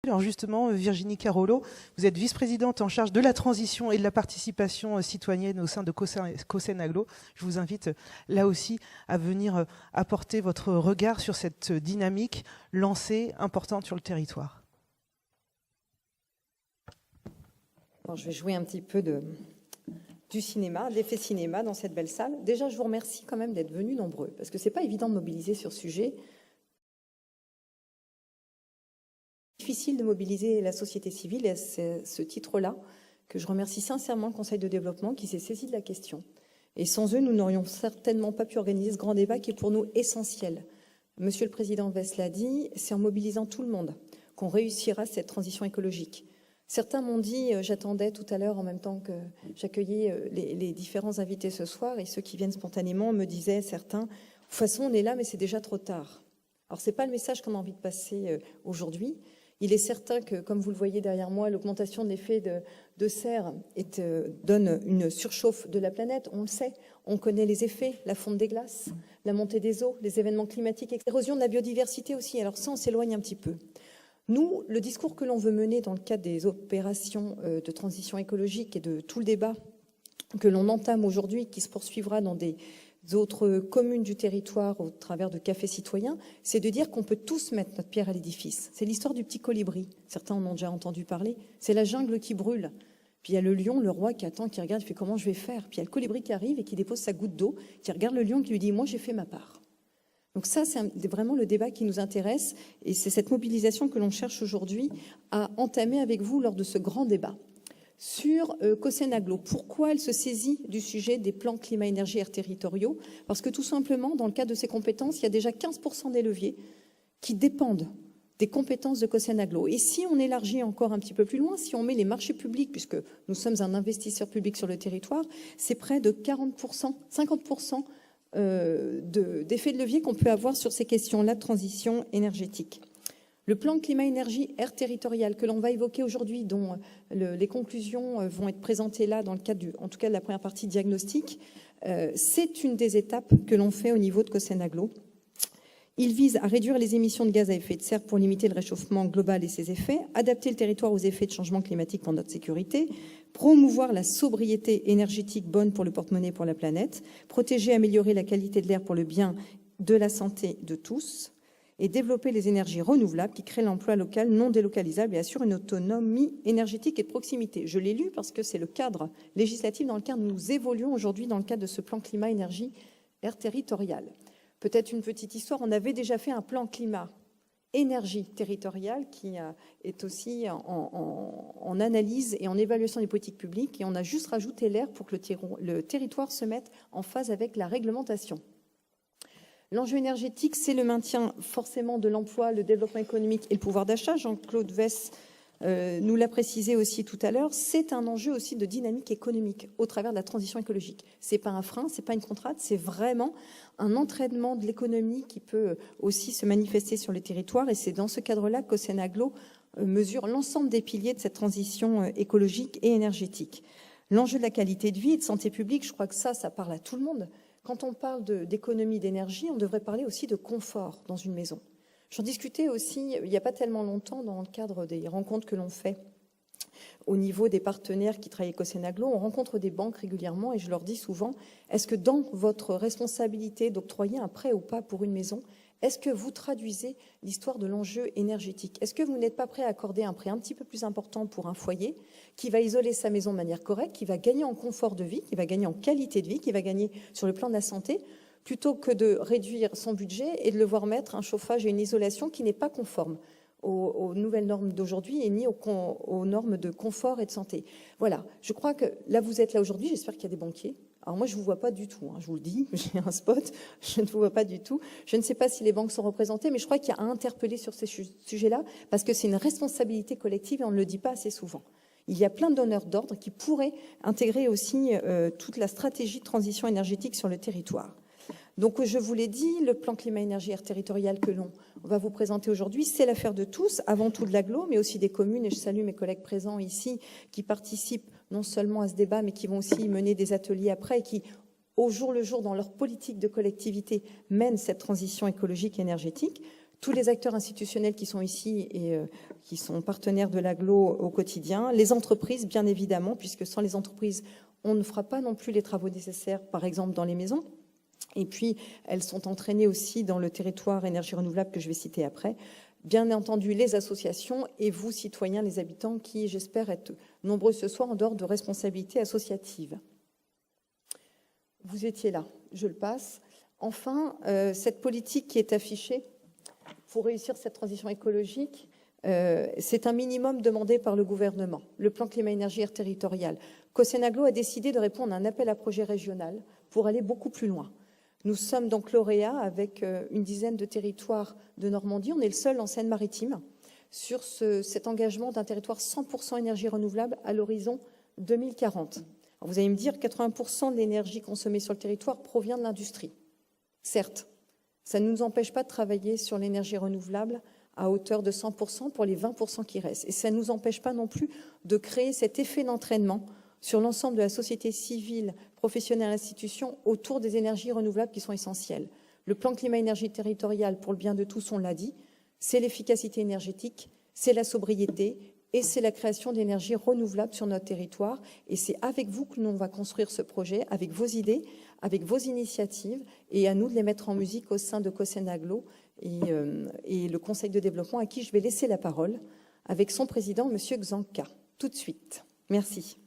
Alors justement, Virginie Carollo, vous êtes vice-présidente en charge de la transition et de la participation citoyenne au sein de Cosén Aglo. Je vous invite là aussi à venir apporter votre regard sur cette dynamique lancée, importante sur le territoire. Bon, je vais jouer un petit peu du cinéma, d'effet cinéma dans cette belle salle. Déjà, je vous remercie quand même d'être venus nombreux, parce que c'est pas évident de mobiliser sur ce sujet. Difficile de mobiliser la société civile, et c'est ce titre-là que je remercie sincèrement le Conseil de développement qui s'est saisi de la question. Et sans eux, nous n'aurions certainement pas pu organiser ce grand débat qui est pour nous essentiel. Monsieur le Président Wess l'a dit, c'est en mobilisant tout le monde qu'on réussira cette transition écologique. Certains m'ont dit, j'attendais tout à l'heure en même temps que j'accueillais les différents invités ce soir, et ceux qui viennent spontanément me disaient, certains, de toute façon on est là mais c'est déjà trop tard. Alors ce n'est pas le message qu'on a envie de passer aujourd'hui. Il est certain que, comme vous le voyez derrière moi, l'augmentation de l'effet de serre donne une surchauffe de la planète, on le sait. On connaît les effets, la fonte des glaces, la montée des eaux, les événements climatiques, l'érosion de la biodiversité aussi. Alors ça, on s'éloigne un petit peu. Nous, le discours que l'on veut mener dans le cadre des opérations de transition écologique et de tout le débat que l'on entame aujourd'hui, qui se poursuivra dans des autres communes du territoire au travers de cafés citoyens, c'est de dire qu'on peut tous mettre notre pierre à l'édifice. C'est l'histoire du petit colibri. Certains en ont déjà entendu parler. C'est la jungle qui brûle. Puis il y a le lion, le roi qui attend, qui regarde, qui fait comment je vais faire. Puis il y a le colibri qui arrive et qui dépose sa goutte d'eau, qui regarde le lion, qui lui dit moi j'ai fait ma part. Donc ça, c'est vraiment le débat qui nous intéresse et c'est cette mobilisation que l'on cherche aujourd'hui à entamer avec vous lors de ce grand débat. Sur Cosén Aglo, pourquoi elle se saisit du sujet des plans climat-énergie-air territoriaux? Parce que tout simplement, dans le cadre de ces compétences, il y a déjà 15% des leviers qui dépendent des compétences de Cosén Aglo. Et si on élargit encore un petit peu plus loin, si on met les marchés publics, puisque nous sommes un investisseur public sur le territoire, c'est près de 40%, 50% d'effet de levier qu'on peut avoir sur ces questions-là de transition énergétique. Le plan climat-énergie-air territorial que l'on va évoquer aujourd'hui, dont les conclusions vont être présentées là dans le cadre, en tout cas de la première partie diagnostic, c'est une des étapes que l'on fait au niveau de Cosén Aglo. Il vise à réduire les émissions de gaz à effet de serre pour limiter le réchauffement global et ses effets, adapter le territoire aux effets de changement climatique pour notre sécurité, promouvoir la sobriété énergétique bonne pour le porte-monnaie et pour la planète, protéger et améliorer la qualité de l'air pour le bien de la santé de tous, et développer les énergies renouvelables qui créent l'emploi local non délocalisable et assurent une autonomie énergétique et de proximité. Je l'ai lu parce que c'est le cadre législatif dans lequel nous évoluons aujourd'hui dans le cadre de ce plan climat-énergie-air territorial. Peut-être une petite histoire, on avait déjà fait un plan climat-énergie territorial qui est aussi en analyse et en évaluation des politiques publiques et on a juste rajouté l'air pour que le territoire se mette en phase avec la réglementation. L'enjeu énergétique, c'est le maintien forcément de l'emploi, le développement économique et le pouvoir d'achat. Jean-Claude Wess nous l'a précisé aussi tout à l'heure. C'est un enjeu aussi de dynamique économique au travers de la transition écologique. C'est pas un frein, c'est pas une contrainte, c'est vraiment un entraînement de l'économie qui peut aussi se manifester sur les territoires. Et c'est dans ce cadre-là que Cosén Aglo mesure l'ensemble des piliers de cette transition écologique et énergétique. L'enjeu de la qualité de vie et de santé publique, je crois que ça parle à tout le monde. Quand on parle d'économie d'énergie, on devrait parler aussi de confort dans une maison. J'en discutais aussi il n'y a pas tellement longtemps dans le cadre des rencontres que l'on fait au niveau des partenaires qui travaillent avec Cosén Aglo. On rencontre des banques régulièrement et je leur dis souvent, est-ce que dans votre responsabilité d'octroyer un prêt ou pas pour une maison, est-ce que vous traduisez l'histoire de l'enjeu énergétique? Est-ce que vous n'êtes pas prêt à accorder un prêt un petit peu plus important pour un foyer qui va isoler sa maison de manière correcte, qui va gagner en confort de vie, qui va gagner en qualité de vie, qui va gagner sur le plan de la santé, plutôt que de réduire son budget et de le voir mettre un chauffage et une isolation qui n'est pas conforme aux nouvelles normes d'aujourd'hui et ni aux normes de confort et de santé. Voilà, je crois que là, vous êtes là aujourd'hui, j'espère qu'il y a des banquiers. Alors moi, je ne vous vois pas du tout, je vous le dis, j'ai un spot, je ne vous vois pas du tout. Je ne sais pas si les banques sont représentées, mais je crois qu'il y a à interpeller sur ces sujets-là, parce que c'est une responsabilité collective et on ne le dit pas assez souvent. Il y a plein de donneurs d'ordre qui pourraient intégrer aussi toute la stratégie de transition énergétique sur le territoire. Donc, je vous l'ai dit, le plan climat-énergie-air territorial que l'on va vous présenter aujourd'hui, c'est l'affaire de tous, avant tout de l'agglo, mais aussi des communes. Et je salue mes collègues présents ici qui participent non seulement à ce débat, mais qui vont aussi mener des ateliers après et qui, au jour le jour, dans leur politique de collectivité, mènent cette transition écologique et énergétique. tous les acteurs institutionnels qui sont ici et qui sont partenaires de l'agglo au quotidien, les entreprises, bien évidemment, puisque sans les entreprises, on ne fera pas non plus les travaux nécessaires, par exemple, dans les maisons. Et puis, elles sont entraînées aussi dans le territoire énergie renouvelable que je vais citer après. Bien entendu, les associations et vous, citoyens, les habitants, qui, j'espère, être nombreux ce soir en dehors de responsabilités associatives. Vous étiez là, je le passe. Enfin, cette politique qui est affichée pour réussir cette transition écologique, c'est un minimum demandé par le gouvernement. Le plan climat-énergie territorial. Cossen-Agglo a décidé de répondre à un appel à projet régional pour aller beaucoup plus loin. Nous sommes donc lauréats avec une dizaine de territoires de Normandie. On est le seul en Seine-Maritime sur cet engagement d'un territoire 100% énergie renouvelable à l'horizon 2040. Alors vous allez me dire, 80% de l'énergie consommée sur le territoire provient de l'industrie. Certes, ça ne nous empêche pas de travailler sur l'énergie renouvelable à hauteur de 100% pour les 20% qui restent. Et ça ne nous empêche pas non plus de créer cet effet d'entraînement sur l'ensemble de la société civile, professionnelle, institution, autour des énergies renouvelables qui sont essentielles. Le plan climat-énergie territorial, pour le bien de tous, on l'a dit, c'est l'efficacité énergétique, c'est la sobriété et c'est la création d'énergies renouvelables sur notre territoire. Et c'est avec vous que nous, on va construire ce projet, avec vos idées, avec vos initiatives, et à nous de les mettre en musique au sein de Cossen-Agglo et le Conseil de développement, à qui je vais laisser la parole, avec son président, M. Xanka. Tout de suite. Merci.